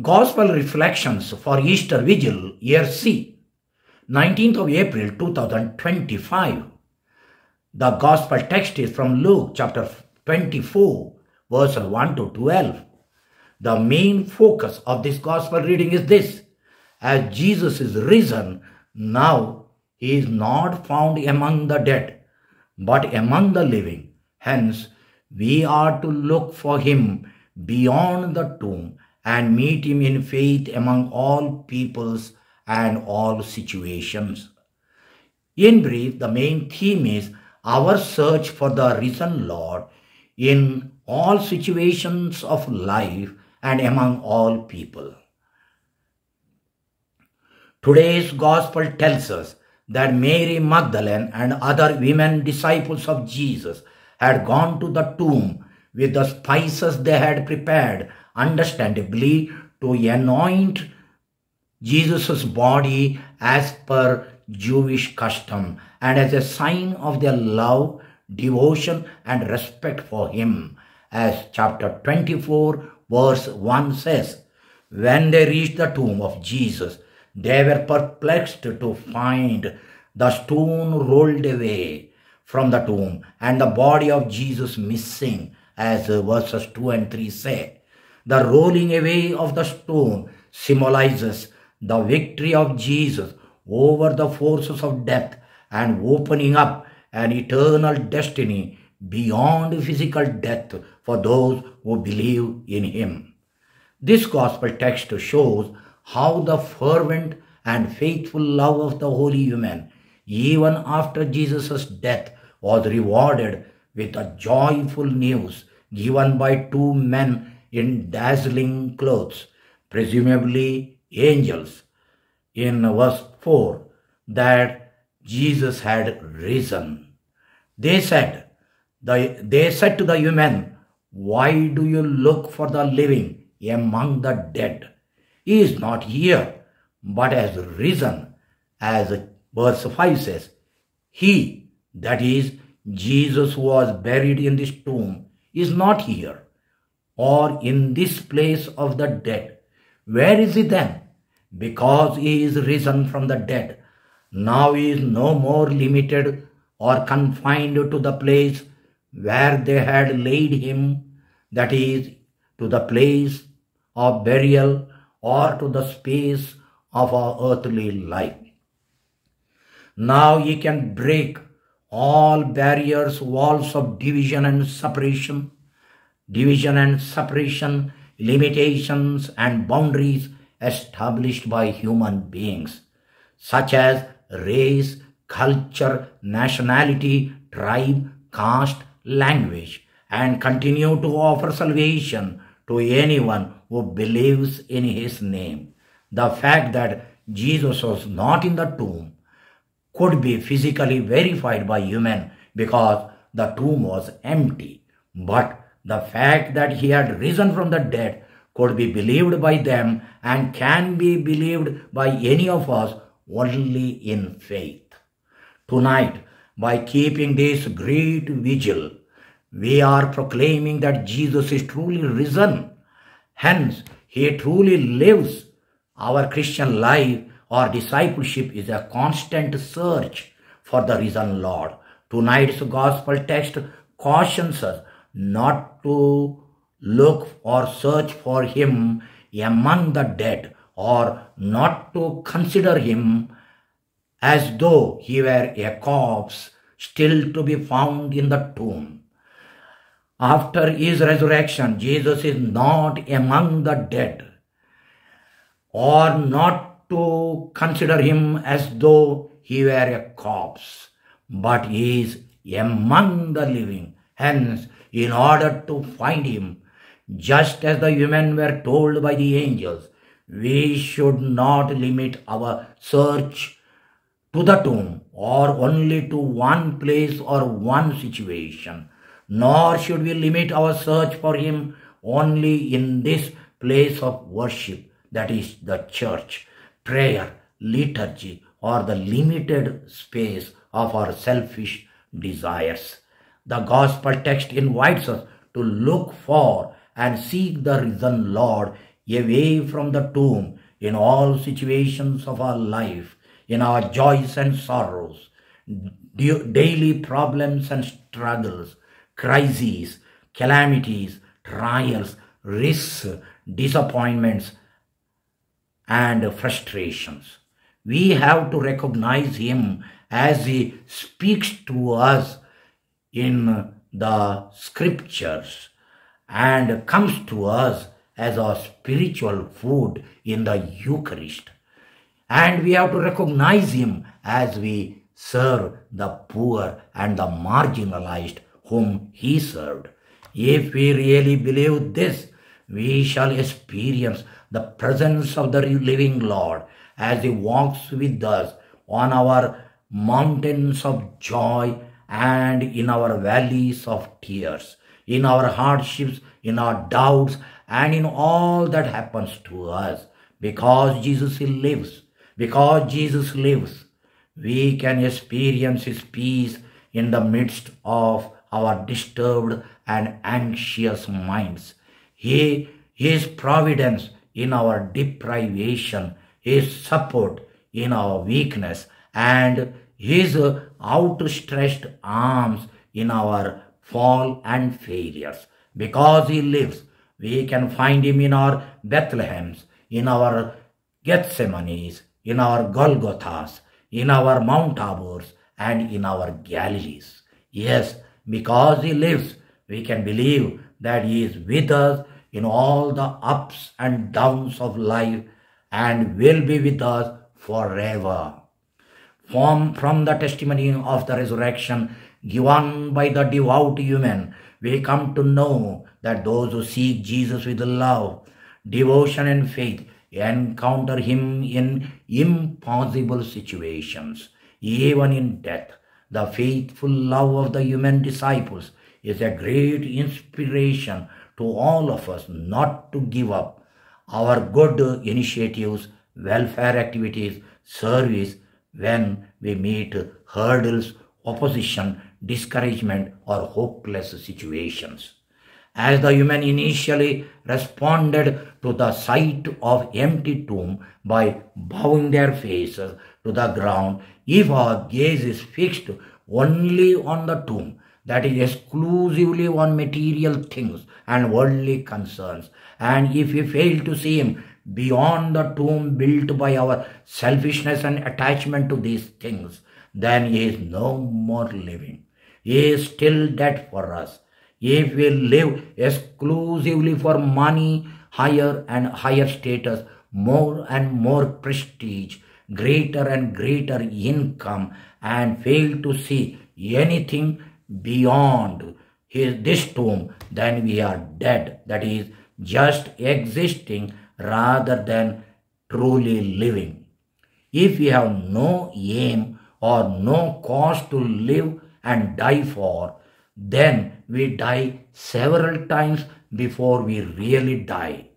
Gospel Reflections for Easter Vigil, Year C, 19th of April 2025. The Gospel text is from Luke chapter 24, verses 1 to 12. The main focus of this Gospel reading is this: as Jesus is risen, now he is not found among the dead, but among the living. Hence, we are to look for him beyond the tomb and meet him in faith among all peoples and all situations. In brief, the main theme is our search for the risen Lord in all situations of life and among all people. Today's Gospel tells us that Mary Magdalene and other women disciples of Jesus had gone to the tomb with the spices they had prepared, understandably, to anoint Jesus' body as per Jewish custom and as a sign of their love, devotion and respect for him. As chapter 24 verse 1 says, when they reached the tomb of Jesus, they were perplexed to find the stone rolled away from the tomb and the body of Jesus missing, as verses 2 and 3 say. The rolling away of the stone symbolizes the victory of Jesus over the forces of death and opening up an eternal destiny beyond physical death for those who believe in him. This gospel text shows how the fervent and faithful love of the holy women, even after Jesus' death, was rewarded with a joyful news given by two men in dazzling clothes, presumably angels, in verse 4, that Jesus had risen. They said to the women, "Why do you look for the living among the dead? He is not here, but has risen." As verse 5 says, he, that is, Jesus, who was buried in this tomb, is not here or in this place of the dead. Where is he then? Because he is risen from the dead, now he is no more limited or confined to the place where they had laid him, that is, to the place of burial or to the space of our earthly life. Now he can break all barriers, walls of division and separation, limitations and boundaries established by human beings, such as race, culture, nationality, tribe, caste, language, and continue to offer salvation to anyone who believes in his name. The fact that Jesus was not in the tomb could be physically verified by human because the tomb was empty, but the fact that he had risen from the dead could be believed by them and can be believed by any of us only in faith. Tonight, by keeping this great vigil, we are proclaiming that Jesus is truly risen. Hence, he truly lives. Our Christian life or discipleship is a constant search for the risen Lord. Tonight's gospel text cautions us not to look or search for him among the dead, or not to consider him as though he were a corpse still to be found in the tomb. After his resurrection, Jesus is not among the dead, or not to consider him as though he were a corpse, but he is among the living. Hence, in order to find him, just as the women were told by the angels, we should not limit our search to the tomb or only to one place or one situation, nor should we limit our search for him only in this place of worship, that is the church, prayer, liturgy, or the limited space of our selfish desires. The gospel text invites us to look for and seek the risen Lord away from the tomb in all situations of our life, in our joys and sorrows, daily problems and struggles, crises, calamities, trials, risks, disappointments, and frustrations. We have to recognize Him as He speaks to us in the scriptures and comes to us as our spiritual food in the Eucharist. And we have to recognize Him as we serve the poor and the marginalized whom He served. If we really believe this, we shall experience the presence of the living Lord as He walks with us on our mountains of joy and in our valleys of tears, in our hardships, in our doubts, and in all that happens to us. Because Jesus lives, we can experience His peace in the midst of our disturbed and anxious minds. His providence in our deprivation, His support in our weakness, and His outstretched arms in our fall and failures. Because He lives, we can find Him in our Bethlehems, in our Gethsemanes, in our Golgothas, in our Mount Tabors, and in our Galilees. Yes, because He lives, we can believe that He is with us in all the ups and downs of life and will be with us forever. From the testimony of the resurrection given by the devout human, we come to know that those who seek Jesus with love, devotion, and faith encounter Him in impossible situations, even in death. The faithful love of the human disciples is a great inspiration to all of us not to give up our good initiatives, welfare activities, service when we meet hurdles, opposition, discouragement, or hopeless situations. As the human initially responded to the sight of empty tomb by bowing their faces to the ground, if our gaze is fixed only on the tomb, that is exclusively on material things and worldly concerns, and if we fail to see Him beyond the tomb built by our selfishness and attachment to these things, then He is no more living. He is still dead for us. If we live exclusively for money, higher and higher status, more and more prestige, greater and greater income, and fail to see anything beyond this tomb, then we are dead. That is, just existing rather than truly living. If we have no aim or no cause to live and die for, then we die several times before we really die.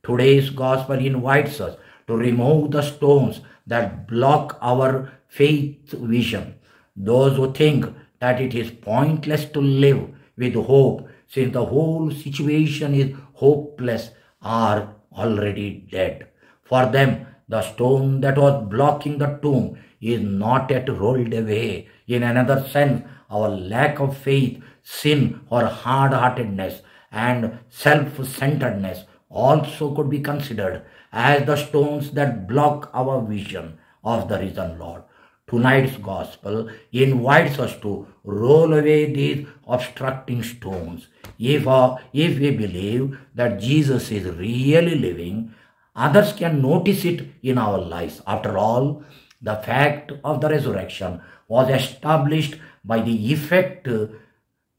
Today's gospel invites us to remove the stones that block our faith vision. Those who think that it is pointless to live with hope since the whole situation is hopeless are already dead. For them, the stone that was blocking the tomb is not yet rolled away. In another sense, our lack of faith, sin, or hard-heartedness and self-centeredness also could be considered as the stones that block our vision of the risen Lord. Tonight's gospel invites us to roll away these obstructing stones. If we believe that Jesus is really living, others can notice it in our lives. After all, the fact of the resurrection was established by the effect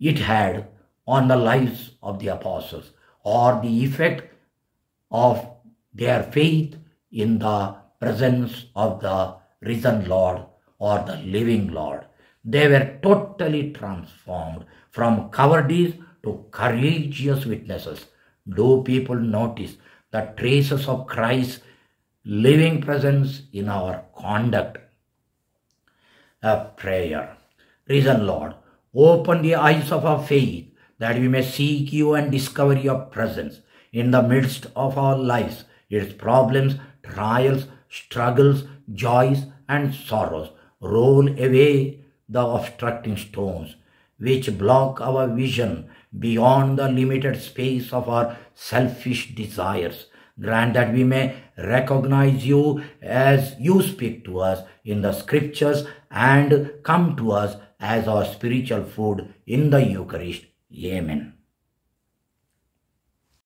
it had on the lives of the apostles, or the effect of their faith in the presence of the risen Lord or the living Lord. They were totally transformed from cowardice to courageous witnesses. Do people notice the traces of Christ's living presence in our conduct? A prayer. Risen Lord, open the eyes of our faith that we may seek You and discover Your presence in the midst of our lives, its problems, trials, struggles, joys, and sorrows. Roll away the obstructing stones which block our vision beyond the limited space of our selfish desires. Grant that we may recognize you as you speak to us in the scriptures and come to us as our spiritual food in the Eucharist. Amen.